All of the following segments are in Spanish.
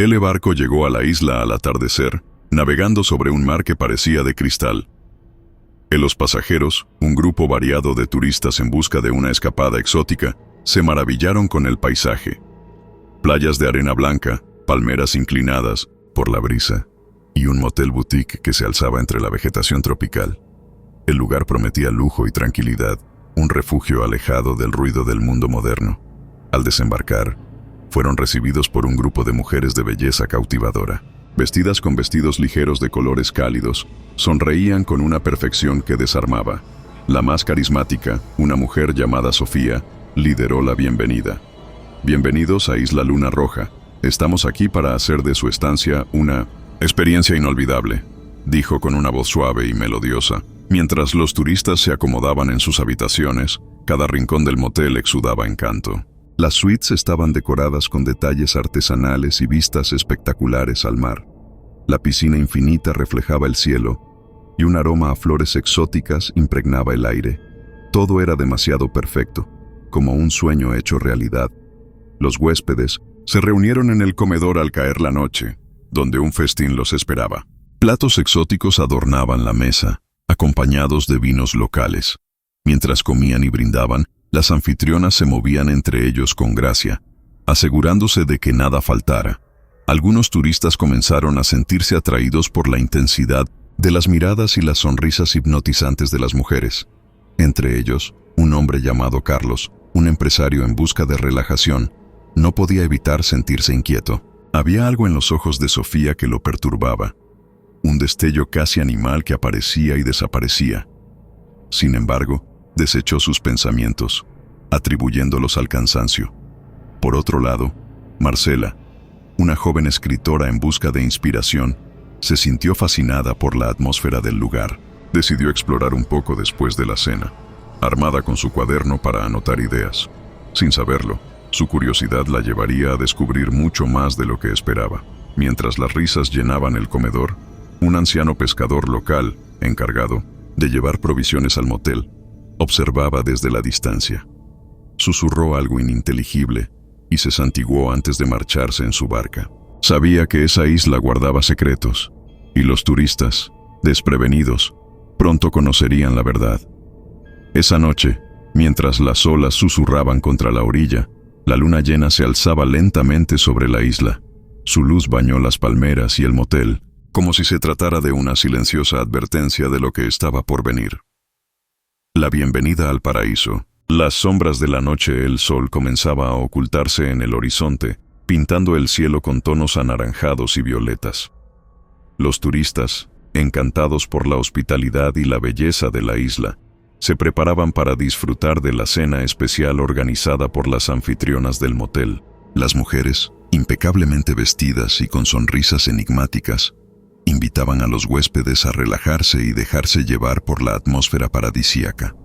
El barco llegó a la isla al atardecer, navegando sobre un mar que parecía de cristal. Los pasajeros, un grupo variado de turistas en busca de una escapada exótica, se maravillaron con el paisaje. Playas de arena blanca, palmeras inclinadas por la brisa, y un motel boutique que se alzaba entre la vegetación tropical. El lugar prometía lujo y tranquilidad, un refugio alejado del ruido del mundo moderno. Al desembarcar, fueron recibidos por un grupo de mujeres de belleza cautivadora. Vestidas con vestidos ligeros de colores cálidos, sonreían con una perfección que desarmaba. La más carismática, una mujer llamada Sofía, lideró la bienvenida. Bienvenidos a Isla Luna Roja. Estamos aquí para hacer de su estancia una experiencia inolvidable, dijo con una voz suave y melodiosa. Mientras los turistas se acomodaban en sus habitaciones, cada rincón del motel exudaba encanto. Las suites estaban decoradas con detalles artesanales y vistas espectaculares al mar. La piscina infinita reflejaba el cielo, y un aroma a flores exóticas impregnaba el aire. Todo era demasiado perfecto, como un sueño hecho realidad. Los huéspedes se reunieron en el comedor al caer la noche, donde un festín los esperaba. Platos exóticos adornaban la mesa, acompañados de vinos locales. Mientras comían y brindaban, las anfitrionas se movían entre ellos con gracia, asegurándose de que nada faltara. Algunos turistas comenzaron a sentirse atraídos por la intensidad de las miradas y las sonrisas hipnotizantes de las mujeres. Entre ellos, un hombre llamado Carlos, un empresario en busca de relajación, no podía evitar sentirse inquieto. Había algo en los ojos de Sofía que lo perturbaba, un destello casi animal que aparecía y desaparecía. Sin embargo, desechó sus pensamientos, atribuyéndolos al cansancio. Por otro lado, Marcela, una joven escritora en busca de inspiración, se sintió fascinada por la atmósfera del lugar. Decidió explorar un poco después de la cena, armada con su cuaderno para anotar ideas. Sin saberlo, su curiosidad la llevaría a descubrir mucho más de lo que esperaba. Mientras las risas llenaban el comedor, un anciano pescador local, encargado de llevar provisiones al motel, observaba desde la distancia. Susurró algo ininteligible y se santiguó antes de marcharse en su barca. Sabía que esa isla guardaba secretos, y los turistas, desprevenidos, pronto conocerían la verdad. Esa noche, mientras las olas susurraban contra la orilla, la luna llena se alzaba lentamente sobre la isla. Su luz bañó las palmeras y el motel, como si se tratara de una silenciosa advertencia de lo que estaba por venir. La bienvenida al paraíso. Las sombras de la noche, el sol comenzaba a ocultarse en el horizonte, pintando el cielo con tonos anaranjados y violetas. Los turistas, encantados por la hospitalidad y la belleza de la isla, se preparaban para disfrutar de la cena especial organizada por las anfitrionas del motel. Las mujeres, impecablemente vestidas y con sonrisas enigmáticas, invitaban a los huéspedes a relajarse y dejarse llevar por la atmósfera paradisíaca.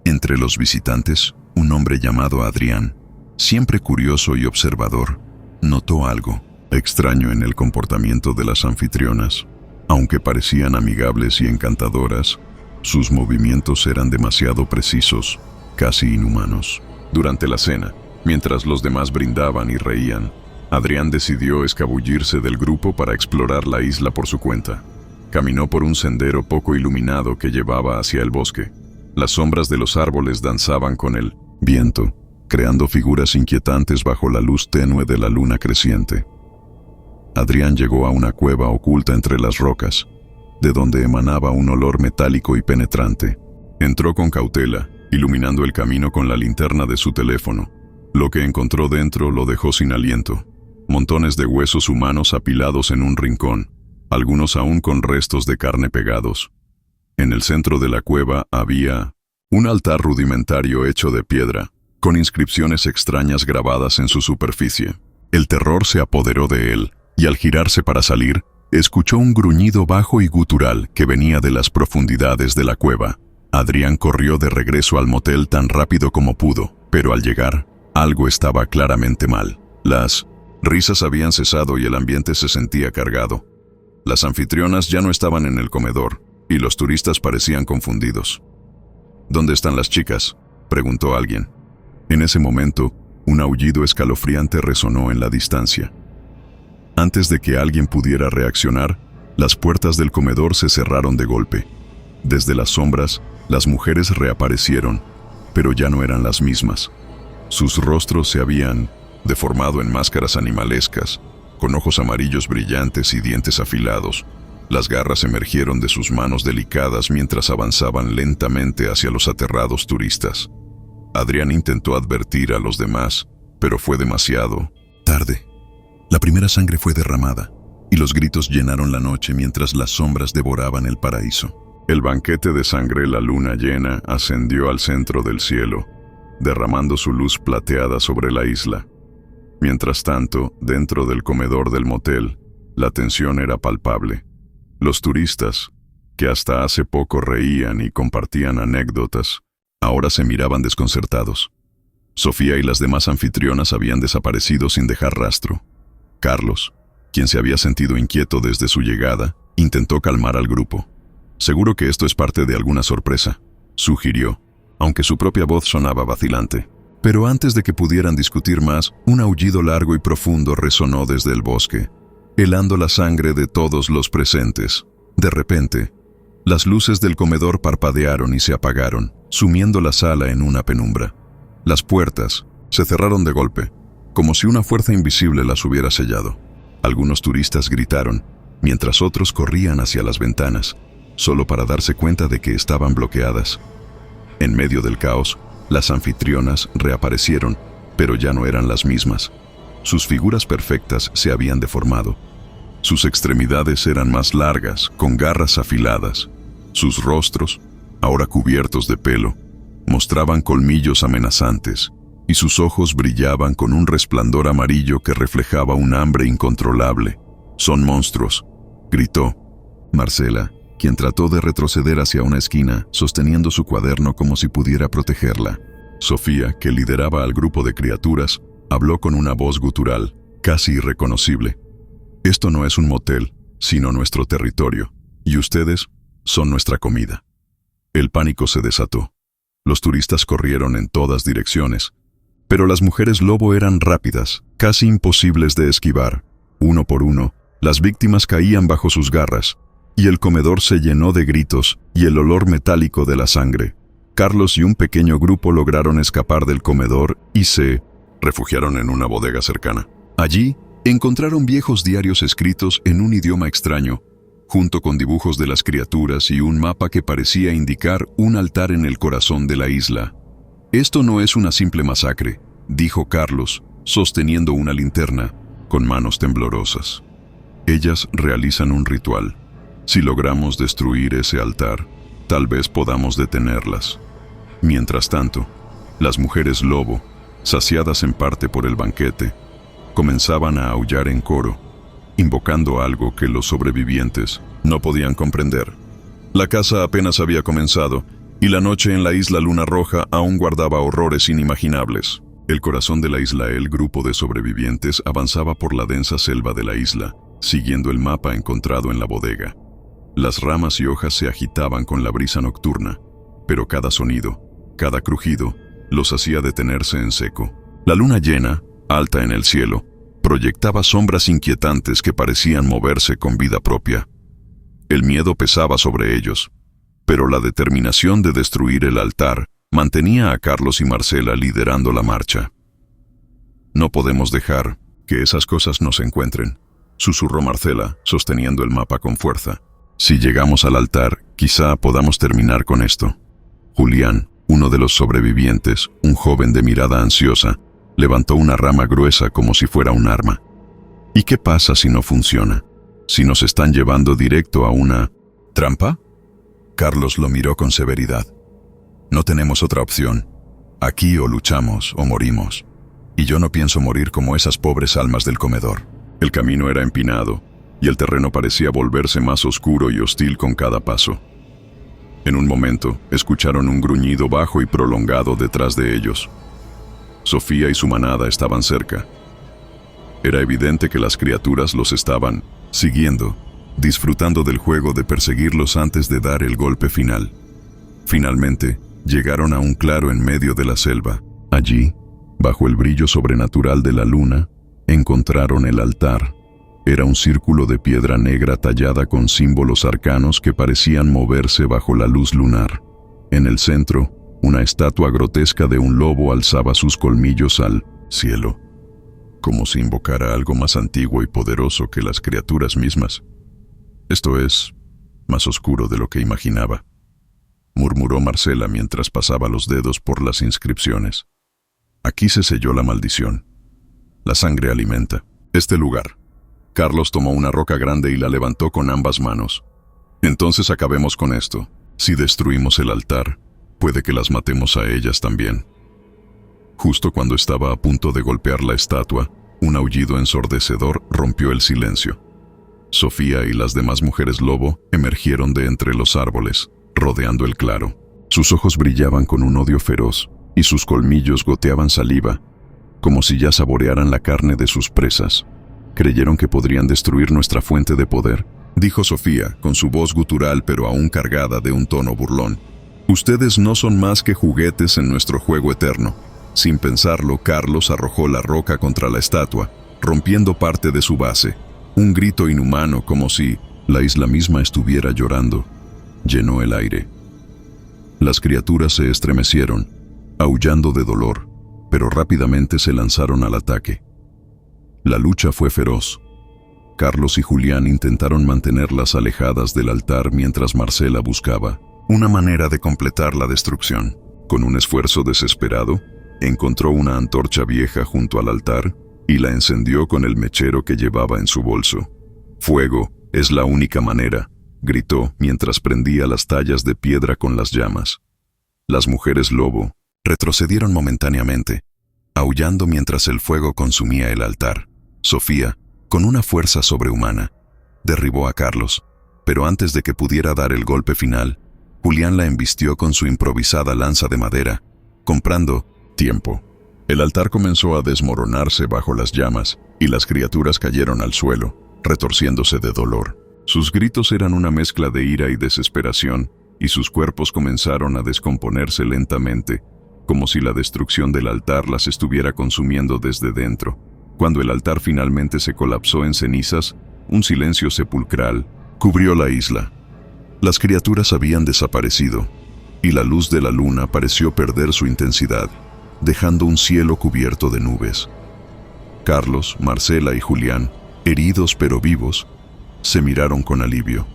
Entre los visitantes, un hombre llamado Adrián, siempre curioso y observador, notó algo extraño en el comportamiento de las anfitrionas. Aunque parecían amigables y encantadoras, sus movimientos eran demasiado precisos, casi inhumanos. Durante la cena, mientras los demás brindaban y reían, Adrián decidió escabullirse del grupo para explorar la isla por su cuenta. Caminó por un sendero poco iluminado que llevaba hacia el bosque. Las sombras de los árboles danzaban con el viento, creando figuras inquietantes bajo la luz tenue de la luna creciente. Adrián llegó a una cueva oculta entre las rocas, de donde emanaba un olor metálico y penetrante. Entró con cautela, iluminando el camino con la linterna de su teléfono. Lo que encontró dentro lo dejó sin aliento. Montones de huesos humanos apilados en un rincón, algunos aún con restos de carne pegados. En el centro de la cueva había un altar rudimentario hecho de piedra, con inscripciones extrañas grabadas en su superficie. El terror se apoderó de él, y al girarse para salir, escuchó un gruñido bajo y gutural que venía de las profundidades de la cueva. Adrián corrió de regreso al motel tan rápido como pudo, pero al llegar, algo estaba claramente mal. Las risas habían cesado y el ambiente se sentía cargado. Las anfitrionas ya no estaban en el comedor, y los turistas parecían confundidos. ¿Dónde están las chicas?, preguntó alguien. En ese momento, un aullido escalofriante resonó en la distancia. Antes de que alguien pudiera reaccionar, las puertas del comedor se cerraron de golpe. Desde las sombras, las mujeres reaparecieron, pero ya no eran las mismas. Sus rostros se habían deformado en máscaras animalescas, con ojos amarillos brillantes y dientes afilados. Las garras emergieron de sus manos delicadas mientras avanzaban lentamente hacia los aterrados turistas. Adrián intentó advertir a los demás, pero fue demasiado tarde. La primera sangre fue derramada, y los gritos llenaron la noche mientras las sombras devoraban el paraíso. El banquete de sangre, la luna llena, ascendió al centro del cielo, derramando su luz plateada sobre la isla. Mientras tanto, dentro del comedor del motel, la tensión era palpable. Los turistas, que hasta hace poco reían y compartían anécdotas, ahora se miraban desconcertados. Sofía y las demás anfitrionas habían desaparecido sin dejar rastro. Carlos, quien se había sentido inquieto desde su llegada, intentó calmar al grupo. «Seguro que esto es parte de alguna sorpresa», sugirió, aunque su propia voz sonaba vacilante. Pero antes de que pudieran discutir más, un aullido largo y profundo resonó desde el bosque, helando la sangre de todos los presentes. De repente, las luces del comedor parpadearon y se apagaron, sumiendo la sala en una penumbra. Las puertas se cerraron de golpe, como si una fuerza invisible las hubiera sellado. Algunos turistas gritaron, mientras otros corrían hacia las ventanas, solo para darse cuenta de que estaban bloqueadas. En medio del caos, las anfitrionas reaparecieron, pero ya no eran las mismas. Sus figuras perfectas se habían deformado. Sus extremidades eran más largas, con garras afiladas. Sus rostros, ahora cubiertos de pelo, mostraban colmillos amenazantes, y sus ojos brillaban con un resplandor amarillo que reflejaba un hambre incontrolable. «Son monstruos», gritó Marcela, quien trató de retroceder hacia una esquina, sosteniendo su cuaderno como si pudiera protegerla. Sofía, que lideraba al grupo de criaturas, habló con una voz gutural, casi irreconocible. «Esto no es un motel, sino nuestro territorio, y ustedes son nuestra comida». El pánico se desató. Los turistas corrieron en todas direcciones, pero las mujeres lobo eran rápidas, casi imposibles de esquivar. Uno por uno, las víctimas caían bajo sus garras, y el comedor se llenó de gritos y el olor metálico de la sangre. Carlos y un pequeño grupo lograron escapar del comedor y se refugiaron en una bodega cercana. Allí, encontraron viejos diarios escritos en un idioma extraño, junto con dibujos de las criaturas y un mapa que parecía indicar un altar en el corazón de la isla. «Esto no es una simple masacre», dijo Carlos, sosteniendo una linterna, con manos temblorosas. «Ellas realizan un ritual. Si logramos destruir ese altar, tal vez podamos detenerlas». Mientras tanto, las mujeres lobo, saciadas en parte por el banquete, comenzaban a aullar en coro, invocando algo que los sobrevivientes no podían comprender. La caza apenas había comenzado, y la noche en la isla Luna Roja aún guardaba horrores inimaginables. El corazón de la isla, el grupo de sobrevivientes avanzaba por la densa selva de la isla, siguiendo el mapa encontrado en la bodega. Las ramas y hojas se agitaban con la brisa nocturna, pero cada sonido, cada crujido, los hacía detenerse en seco. La luna llena, alta en el cielo, proyectaba sombras inquietantes que parecían moverse con vida propia. El miedo pesaba sobre ellos, pero la determinación de destruir el altar mantenía a Carlos y Marcela liderando la marcha. «No podemos dejar que esas cosas nos encuentren», susurró Marcela, sosteniendo el mapa con fuerza. «Si llegamos al altar, quizá podamos terminar con esto». Julián, uno de los sobrevivientes, un joven de mirada ansiosa, levantó una rama gruesa como si fuera un arma. «¿Y qué pasa si no funciona? ¿Si nos están llevando directo a una trampa?» Carlos lo miró con severidad. «No tenemos otra opción. Aquí o luchamos o morimos. Y yo no pienso morir como esas pobres almas del comedor». El camino era empinado, y el terreno parecía volverse más oscuro y hostil con cada paso. En un momento, escucharon un gruñido bajo y prolongado detrás de ellos. Sofía y su manada estaban cerca. Era evidente que las criaturas los estaban siguiendo, disfrutando del juego de perseguirlos antes de dar el golpe final. Finalmente, llegaron a un claro en medio de la selva. Allí, bajo el brillo sobrenatural de la luna, encontraron el altar. Era un círculo de piedra negra tallada con símbolos arcanos que parecían moverse bajo la luz lunar. En el centro, una estatua grotesca de un lobo alzaba sus colmillos al cielo, como si invocara algo más antiguo y poderoso que las criaturas mismas. «Esto es más oscuro de lo que imaginaba», murmuró Marcela mientras pasaba los dedos por las inscripciones. «Aquí se selló la maldición. La sangre alimenta este lugar». Carlos tomó una roca grande y la levantó con ambas manos. «Entonces acabemos con esto. Si destruimos el altar, puede que las matemos a ellas también». Justo cuando estaba a punto de golpear la estatua, un aullido ensordecedor rompió el silencio. Sofía y las demás mujeres lobo emergieron de entre los árboles, rodeando el claro. Sus ojos brillaban con un odio feroz y sus colmillos goteaban saliva, como si ya saborearan la carne de sus presas. «Creyeron que podrían destruir nuestra fuente de poder», dijo Sofía, con su voz gutural pero aún cargada de un tono burlón. «Ustedes no son más que juguetes en nuestro juego eterno». Sin pensarlo, Carlos arrojó la roca contra la estatua, rompiendo parte de su base. Un grito inhumano, como si la isla misma estuviera llorando, llenó el aire. Las criaturas se estremecieron, aullando de dolor, pero rápidamente se lanzaron al ataque. La lucha fue feroz. Carlos y Julián intentaron mantenerlas alejadas del altar mientras Marcela buscaba una manera de completar la destrucción. Con un esfuerzo desesperado, encontró una antorcha vieja junto al altar y la encendió con el mechero que llevaba en su bolso. «Fuego es la única manera», gritó mientras prendía las tallas de piedra con las llamas. Las mujeres lobo retrocedieron momentáneamente, aullando mientras el fuego consumía el altar. Sofía, con una fuerza sobrehumana, derribó a Carlos, pero antes de que pudiera dar el golpe final, Julián la embistió con su improvisada lanza de madera, comprando tiempo. El altar comenzó a desmoronarse bajo las llamas y las criaturas cayeron al suelo, retorciéndose de dolor. Sus gritos eran una mezcla de ira y desesperación, y sus cuerpos comenzaron a descomponerse lentamente, como si la destrucción del altar las estuviera consumiendo desde dentro. Cuando el altar finalmente se colapsó en cenizas, un silencio sepulcral cubrió la isla. Las criaturas habían desaparecido, y la luz de la luna pareció perder su intensidad, dejando un cielo cubierto de nubes. Carlos, Marcela y Julián, heridos pero vivos, se miraron con alivio.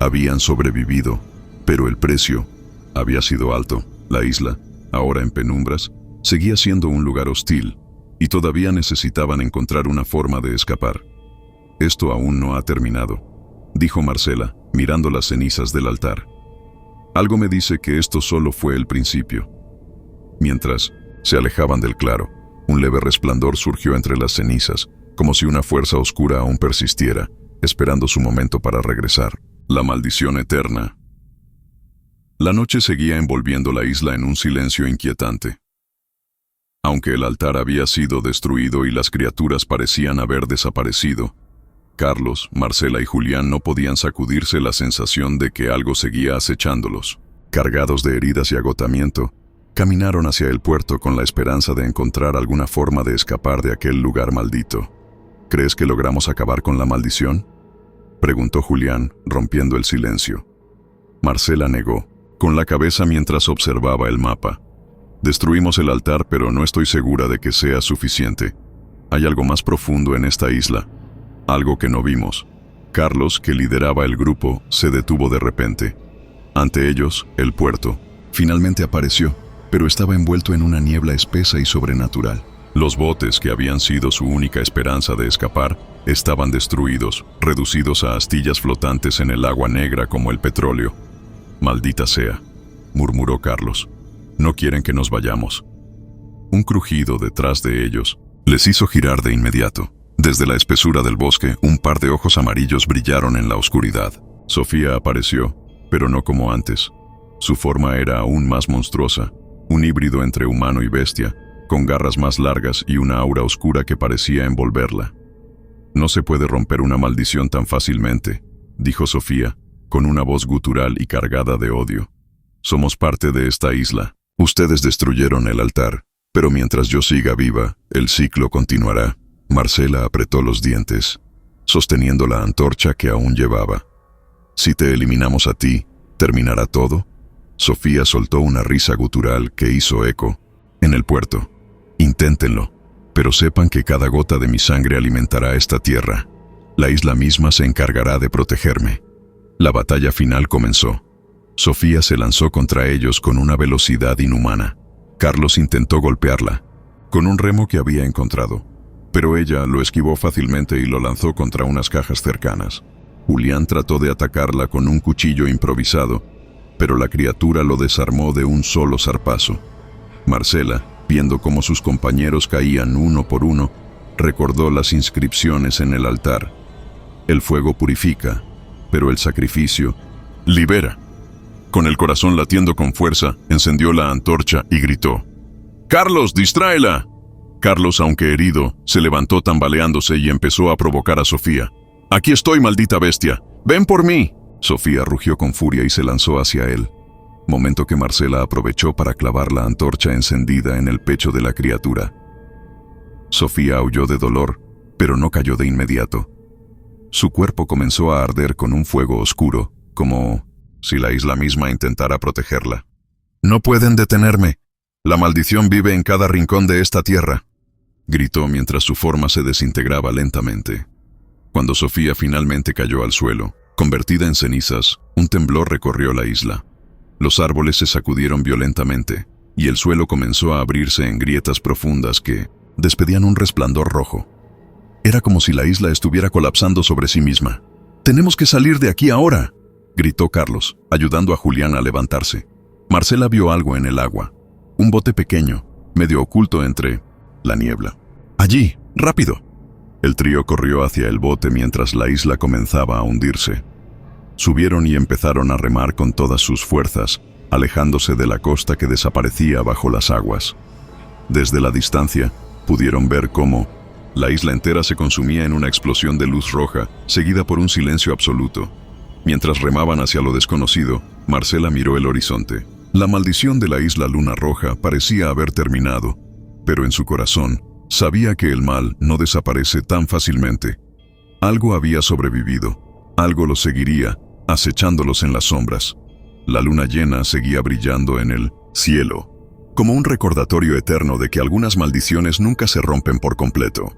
Habían sobrevivido, pero el precio había sido alto. La isla, ahora en penumbras, seguía siendo un lugar hostil, y todavía necesitaban encontrar una forma de escapar. «Esto aún no ha terminado», dijo Marcela, mirando las cenizas del altar. «Algo me dice que esto solo fue el principio». Mientras se alejaban del claro, un leve resplandor surgió entre las cenizas, como si una fuerza oscura aún persistiera, esperando su momento para regresar. La maldición eterna. La noche seguía envolviendo la isla en un silencio inquietante. Aunque el altar había sido destruido y las criaturas parecían haber desaparecido, Carlos, Marcela y Julián no podían sacudirse la sensación de que algo seguía acechándolos. Cargados de heridas y agotamiento, caminaron hacia el puerto con la esperanza de encontrar alguna forma de escapar de aquel lugar maldito. «¿Crees que logramos acabar con la maldición?», preguntó Julián, rompiendo el silencio. Marcela negó, con la cabeza mientras observaba el mapa. «Destruimos el altar, pero no estoy segura de que sea suficiente. Hay algo más profundo en esta isla, algo que no vimos». Carlos, que lideraba el grupo, se detuvo de repente. Ante ellos, el puerto finalmente apareció, pero estaba envuelto en una niebla espesa y sobrenatural. Los botes, que habían sido su única esperanza de escapar, estaban destruidos, reducidos a astillas flotantes en el agua negra como el petróleo. «Maldita sea», murmuró Carlos. «No quieren que nos vayamos». Un crujido detrás de ellos les hizo girar de inmediato. Desde la espesura del bosque, un par de ojos amarillos brillaron en la oscuridad. Sofía apareció, pero no como antes. Su forma era aún más monstruosa, un híbrido entre humano y bestia, con garras más largas y una aura oscura que parecía envolverla. «No se puede romper una maldición tan fácilmente», dijo Sofía, con una voz gutural y cargada de odio. «Somos parte de esta isla. Ustedes destruyeron el altar, pero mientras yo siga viva, el ciclo continuará». Marcela apretó los dientes. sosteniendo la antorcha que aún llevaba. «Si te eliminamos a ti, ¿terminará todo?». Sofía soltó una risa gutural que hizo eco en el puerto. «Inténtenlo, pero sepan que cada gota de mi sangre alimentará esta tierra. La isla misma se encargará de protegerme». La batalla final comenzó. Sofía se lanzó contra ellos con una velocidad inhumana. Carlos intentó golpearla con un remo que había encontrado, pero ella lo esquivó fácilmente y lo lanzó contra unas cajas cercanas. Julián trató de atacarla con un cuchillo improvisado, pero la criatura lo desarmó de un solo zarpazo. Marcela, viendo cómo sus compañeros caían uno por uno, recordó las inscripciones en el altar. El fuego purifica, pero el sacrificio libera. Con el corazón latiendo con fuerza, encendió la antorcha y gritó: «¡Carlos, distráela!». Carlos, aunque herido, se levantó tambaleándose y empezó a provocar a Sofía. «¡Aquí estoy, maldita bestia! ¡Ven por mí!». Sofía rugió con furia y se lanzó hacia él, momento que Marcela aprovechó para clavar la antorcha encendida en el pecho de la criatura. Sofía aulló de dolor, pero no cayó de inmediato. Su cuerpo comenzó a arder con un fuego oscuro, como si la isla misma intentara protegerla. «No pueden detenerme. La maldición vive en cada rincón de esta tierra», gritó mientras su forma se desintegraba lentamente. Cuando Sofía finalmente cayó al suelo, convertida en cenizas, un temblor recorrió la isla. Los árboles se sacudieron violentamente, y el suelo comenzó a abrirse en grietas profundas que despedían un resplandor rojo. Era como si la isla estuviera colapsando sobre sí misma. «¡Tenemos que salir de aquí ahora!», gritó Carlos, ayudando a Julián a levantarse. Marcela vio algo en el agua, un bote pequeño, medio oculto entre la niebla. «¡Allí! ¡Rápido!». El trío corrió hacia el bote mientras la isla comenzaba a hundirse. Subieron y empezaron a remar con todas sus fuerzas, alejándose de la costa que desaparecía bajo las aguas. Desde la distancia, pudieron ver cómo la isla entera se consumía en una explosión de luz roja, seguida por un silencio absoluto. Mientras remaban hacia lo desconocido, Marcela miró el horizonte. La maldición de la isla Luna Roja parecía haber terminado, pero en su corazón sabía que el mal no desaparece tan fácilmente. Algo había sobrevivido, algo los seguiría, acechándolos en las sombras. La luna llena seguía brillando en el cielo, como un recordatorio eterno de que algunas maldiciones nunca se rompen por completo.